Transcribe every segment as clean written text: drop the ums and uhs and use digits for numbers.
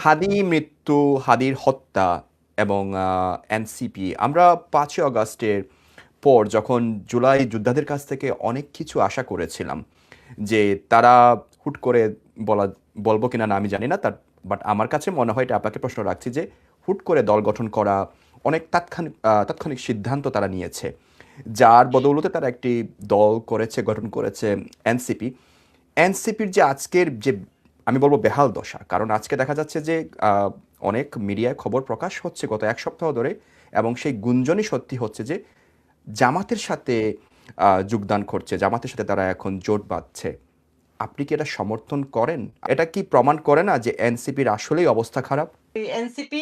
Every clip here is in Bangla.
হাদি মৃত্যু, হাদির হত্যা এবং এনসিপি আমরা ৫ই আগস্টের পর যখন জুলাই যোদ্ধাদের কাছ থেকে অনেক কিছু আশা করেছিলাম যে তারা হুট করে বলা বলবো কিনা না আমি জানি না তার, বাট আমার কাছে মনে হয় এটা আপনাকে প্রশ্ন রাখছি যে হুট করে দল গঠন করা অনেক তাৎক্ষণিক সিদ্ধান্ত তারা নিয়েছে, যার বদৌলতে তারা একটি দল করেছে, গঠন করেছে এনসিপি। এনসিপির যে আজকের যে আমি বলবো বেহাল দশা, কারণ আজকে দেখা যাচ্ছে যে অনেক মিডিয়ায় খবর প্রকাশ হচ্ছে গত এক সপ্তাহ ধরে, এবং সেই গুঞ্জনই সত্যি হচ্ছে যে জামাতের সাথে যোগদান করছে, জামাতের সাথে তারা এখন জোট বাঁধছে। আপনি কি এটা সমর্থন করেন? এটা কি প্রমাণ করে না যে এনসিপির আসলেই অবস্থা খারাপ? এনসিপি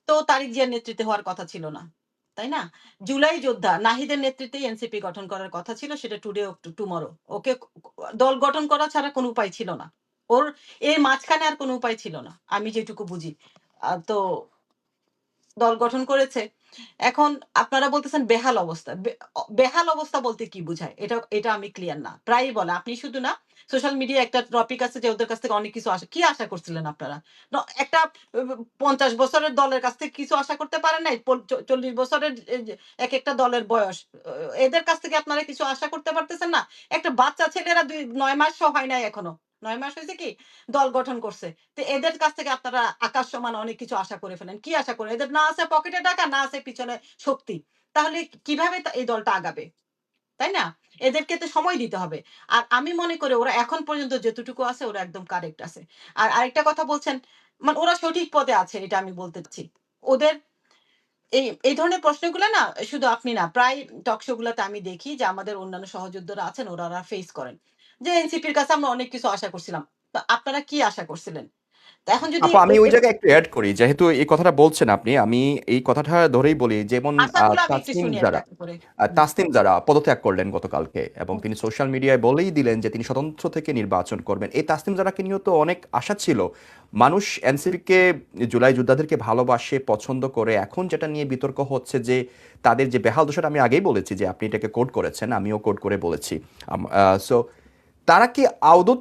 তো তারিক জিয়ার নেতৃত্বে হওয়ার কথা ছিল না, তাই না? জুলাই যোদ্ধা নাহিদের নেতৃত্বে এনসিপি গঠন করার কথা ছিল, সেটা টুডে টুমরো। ওকে দল গঠন করা ছাড়া কোনো উপায় ছিল না। ওর এর মাঝখানে আর কোনো উপায় ছিল না, আমি যেটুকু বুঝি। তো দল গঠন করেছে। এখন আপনারা বলতেছেন বেহাল অবস্থা। বেহাল অবস্থা বলতে কি বুঝায়? এটা আমি ক্লিয়ার না। প্রায়ই বলে। আপনি শুধু না, সোশ্যাল মিডিয়ায় একটা টপিক আছে যে ওদের কাছ থেকে অনেক কিছু আশা, কি আশা করছিলেন আপনারা? একটা ৫০ বছরের দলের কাছ থেকে কিছু আশা করতে পারেন নাই? ৪০ বছরের যে একেকটা দলের বয়স। এদের কাছ থেকে আপনারা কিছু আশা করতে পারতেছেন না? একটা বাচ্চা ছেলেরা ৯ মাসও হয় নাই এখনো। ৯ মাস হইছে কি? দল গঠন করছে। তো এদের কাছ থেকে আপনারা আকাশ সমান অনেক কিছু আশা করে ফেলেন। কি আশা করেন? এদের না আছে পকেটে টাকা, না আছে পিছনে শক্তি। তাহলে কিভাবে এই দলটা আগাবে? তাই না? এদেরকে তো সময় দিতে হবে। আর আমি মনে করি ওরা এখন পর্যন্ত যতটুকু আছে ওরা একদম কারেক্ট আছে। আর আরেকটা কথা বলছেন, মানে ওরা সঠিক পথে আছে, এটা আমি বলতে চাচ্ছি। ওদের এই ধরনের প্রশ্নগুলো না শুধু আপনি না, প্রায় টক শো গুলাতে আমি দেখি যে আমাদের অন্যান্য সহযোদ্ধারা আছেন, ওনারা ফেস করেন। যে এনসিপির কাছে আমরা অনেক কিছু আশা করছিলাম। তো আপনারা কি আশা করছিলেন? তো এখন যদি আপু আমি ওই জায়গায় একটু এড করি, যেহেতু এই কথাটা বলছেন আপনি, আমি এই কথাটা ধরেই বলি। যেমন আশাগুলো আমি একটু তাসনিম শুনি একটা যারা একটা করে। হুম। তাসনিম যারা পদত্যাগ করলেন গতকালকে, এবং হুম। তিনি সোশ্যাল মিডিয়ায় বলেই দিলেন যে তিনি স্বতন্ত্র থেকে নির্বাচন করবেন। এই তাসনিম যারাকে নিয়েও তো অনেক আশা ছিল। মানুষ এনসিপিকে, জুলাই যোদ্ধাদেরকে ভালোবাসে, পছন্দ করে। এখন যেটা নিয়ে বিতর্ক হচ্ছে যে তাদের যে বেহাল দশাটা, আমি আগেই বলেছি যে আপনি এটাকে কোড করেছেন, আমিও কোড করে বলেছি। সো তারা কি আদৌ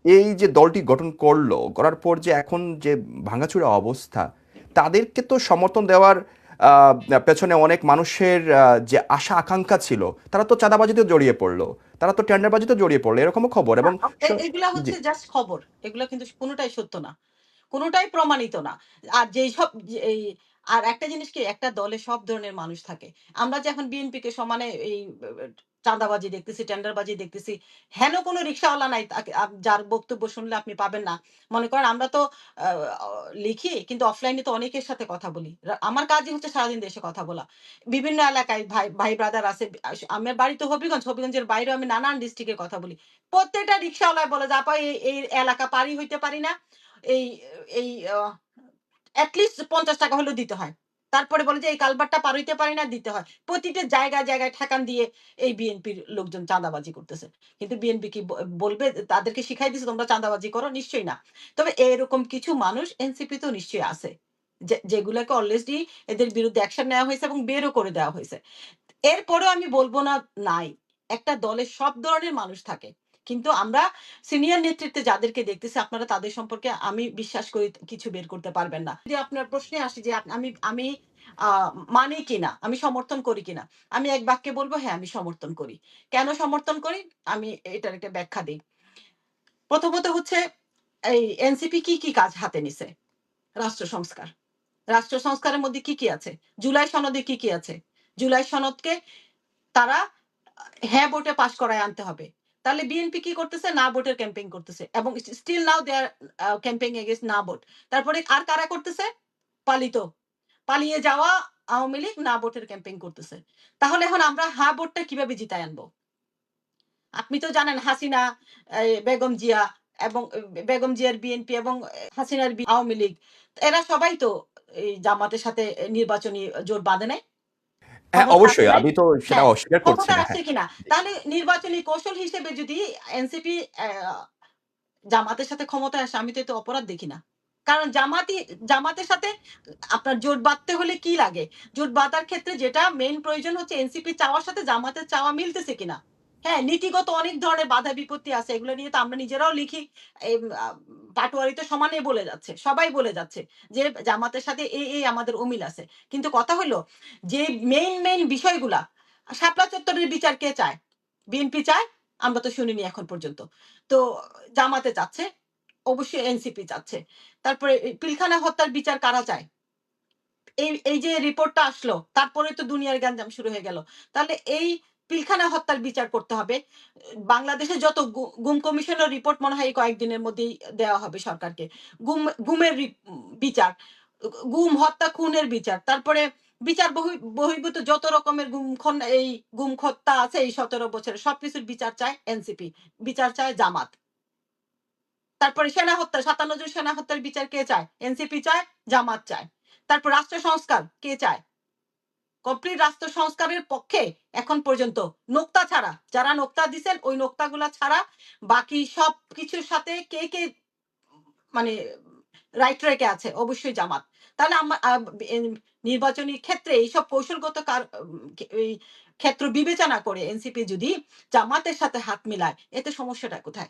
এই যে দলটি গঠন করলো, করার পর যে এখন যে ভাঙাচোরা অবস্থা, তাদেরকে তো সমর্থন দেওয়ার আহ, পেছনে অনেক মানুষের যে আশা আকাঙ্ক্ষা ছিল, তারা তো চাঁদাবাজিতে জড়িয়ে পড়লো, তারা তো টেন্ডারবাজিতে জড়িয়ে পড়লো, এরকমও খবর। না, এবং এগুলা জি। হচ্ছে জাস্ট খবর। এগুলা কিন্তু কোনটাই সত্য না। কোনটাই প্রমাণিত না। আর যেইসব এই আর একটা জিনিস কি, একটা দলে সব ধরনের মানুষ থাকে। আমরা যে এখন বিএনপিকে সমানে এই চাঁদাবাজি দেখতেছি, টেন্ডারবাজি দেখতেছি। হেন কোন রিক্শাওয়ালা নাই তাকে যার বক্তব্য শুনলে আপনি পাবেন না। মনে করেন আমরা তো আ অ লিখি, কিন্তু অফলাইনে তো অনেকের সাথে কথা বলি। আমার কাজই হচ্ছে সারাদিন দেশে কথা বলা। বিভিন্ন এলাকায় ভাই ব্রাদার আছে। আমার বাড়ি তো হবিগঞ্জ। হবিগঞ্জের বাইরেও আমি নানান ডিস্ট্রিক্ট এর কথা বলি। প্রত্যেকটা রিক্শাওয়ালা বলে যে, "আপা এই এলাকা পারই হইতে পারি না। এই এই এট লিস্ট ৳৫০ হলেও দিতে হয়।" তারপরে বলে যে, "এই কালভার্টটা পার হইতে পারি না, দিতে হয়।" প্রতিটা জায়গায়, জায়গায় ঠেকান দিয়ে এই বিএনপির লোকজন চাঁদাবাজি করতেছে। কিন্তু বিএনপি কি বলবে তাদেরকে শিখাই দিছে তোমরা চাঁদাবাজি করো? নিশ্চয়ই না। তবে এরকম কিছু মানুষ এনসিপি তেও নিশ্চয়ই আছে। যেগুলাকে অলরেডি এদের বিরুদ্ধে অ্যাকশন নেওয়া হয়েছে এবং বেরও করে দেওয়া হয়েছে। এরপরেও আমি বলব না নাই। একটা দলে সব ধরনের মানুষ থাকে। কিন্তু আমরা সিনিয়র নেতৃত্বে যাদেরকে দেখতেছি আপনারা তাদের সম্পর্কে আমি বিশ্বাস করি কিছু বের করতে পারবেন না। যদি আপনার প্রশ্নে আসি যে আমি আমি আ মানি কিনা, আমি সমর্থন করি কিনা? আমি এক বাক্যে বলব হ্যাঁ, আমি সমর্থন করি। কেন সমর্থন করি? আমি এটার একটা ব্যাখ্যা দেই। প্রথমত হচ্ছে এই এনসিপি কি কাজ হাতে নিছে? রাষ্ট্র সংস্কার। রাষ্ট্র সংস্কারের মধ্যে কি আছে? জুলাই সনদে কি আছে? জুলাই সনদকে তারা হ্যাঁ ভোটে পাস করায় আনতে হবে। তাহলে বিএনপি কি করতেছে? না ভোটের ক্যাম্পেইন করতেছে। এবং স্টিল নাও দে আর ক্যাম্পেইং এগেইনস্ট না ভোট। তারপরে আর কারা করতেছে? পালিত। পালিয়ে যাওয়া আওয়ামী লীগ না ভোটের ক্যাম্পেইন করতেছে। তাহলে এখন আমরা হ্যাঁ ভোটটা কিভাবে জিতায় আনবো? আপনি তো জানেন হাসিনা, বেগম জিয়া এবং বেগম জিয়ার বিএনপি এবং হাসিনার আওয়ামী লীগ, এরা সবাই তো এই জামাতের সাথে নির্বাচনী জোট বাঁধে নাই? হ্যাঁ, ক্ষমতায় আসে অবশ্যই নাই? আমি তো সেটা হ্যাঁ, অস্বীকার করছি ক্ষমতায় না। আসছে হ্যাঁ, কিনা? জি। তাহলে নির্বাচনী কৌশল হিসেবে যদি এনসিপি জামাতের সাথে ক্ষমতায় আসে, আমি তো এতে অপরাধ দেখি না। কারণ জামাতের সাথে আপনার জোট বাঁধতে হলে কি লাগে? জোট বাঁধার ক্ষেত্রে যেটা মেইন প্রয়োজন হচ্ছে এনসিপি চাওয়ার সাথে জামাতের চাওয়া মিলতেছে কিনা? হ্যাঁ, নীতিগত অনেক ধরনের বাধা বিপত্তি আছে। এগুলো নিয়ে তো আমরা নিজেরাও লিখি। এম আ পাটোয়ারি তো সমানেই বলে যাচ্ছে। সবাই বলে যাচ্ছে যে জামাতের সাথে এই আমাদের অমিল আছে। কিন্তু কথা হইলো যে মেইন বিষয়গুলা শাপলা চত্বরের বিচার কে চায়? বিএনপি চায়? আমরা তো শুনিনি এখন পর্যন্ত। তো জামাতে চাচ্ছে, অবশ্যই এনসিপি চাচ্ছে। তারপরে পিলখানা হত্যার বিচার কারা চায়? এই যে রিপোর্টটা আসলো, তারপরে তো দুনিয়ার গ্যাঞ্জাম শুরু হয়ে গেল। তাহলে এই পিলখানা হত্যার বিচার করতে হবে। বাংলাদেশে যত গুম কমিশনের রিপোর্ট মনে হয় এই কয়েকদিনের মধ্যেই দেওয়া হবে সরকারকে। গুমের বিচার, গুম, হত্যা, খুনের বিচার। তারপরে বিচার বহির্ভূত যত রকমের এই গুম হত্যা আছে এই ১৭ বছরে সবকিছুর বিচার চায় এনসিপি, বিচার চায় জামাত। তারপরে সেনা হত্যা ৫৭ জন সেনা হত্যার বিচার কে চায়? এনসিপি চায়, জামাত চায়। তারপর রাষ্ট্র সংস্কার কে চায়? কমপ্লিট রাষ্ট্র সংস্কারের পক্ষে এখন পর্যন্ত নোক্তা ছাড়া, যারা নোক্তা দিছেন ওই নোক্তাগুলা ছাড়া বাকি সবকিছুর সাথে কে মানে রাইট রেখে আছে? অবশ্যই জামাত। তাহলে নির্বাচনী ক্ষেত্রে এইসব কৌশলগত এই ক্ষেত্র বিবেচনা করে এনসিপি যদি জামাতের সাথে হাত মিলায়, এতে সমস্যাটা কোথায়?